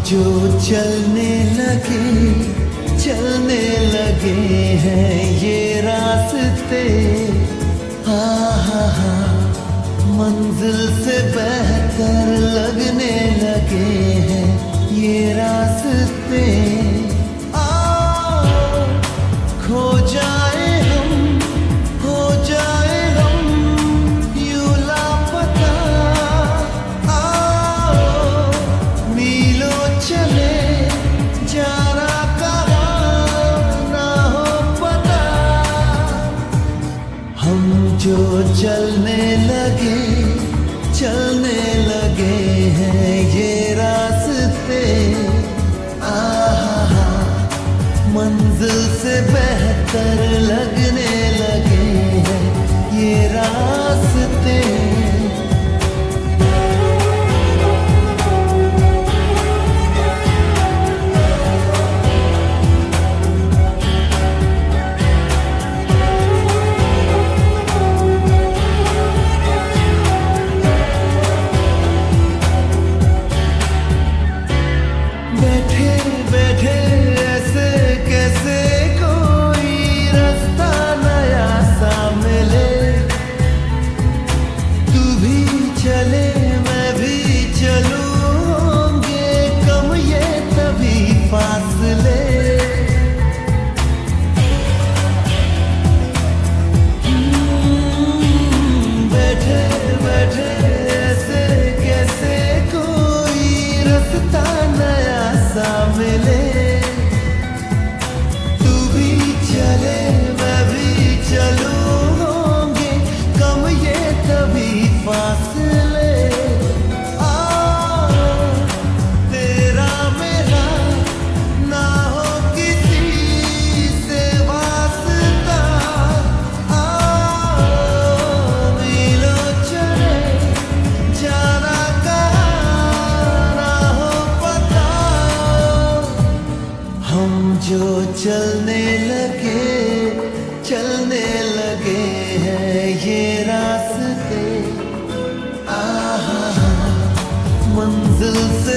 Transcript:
जो चलने लगे हैं ये रास्ते, हा मंजिल से बेहतर लगने लगे हैं ये रास्ते। खो जाए हम, हो जाए हम यूं लापता। मीलों चले जाना कहाँ ना हो पता। हम जो चलने लगे हैं ये रास्ते, मंजिल से बेहतर लगने लगे हैं ये रास्ते। बैठे ऐसे कैसे कोई रास्ता नया सा मिले। तू भी चले मैं भी चलूं, होंगे कम ये तभी फासले। बैठे बैठे ऐसे कैसे कोई रास्ता नया सा मिले। तू भी चले मैं भी चलूं, होंगे कम ये तभी फासले। तेरा मेरा ना हो किसी से वास्ता। मीलों चले जाना कहाँ ना हो पता। हम जो चलने लगे हैं ये रास्ते, मंजिल से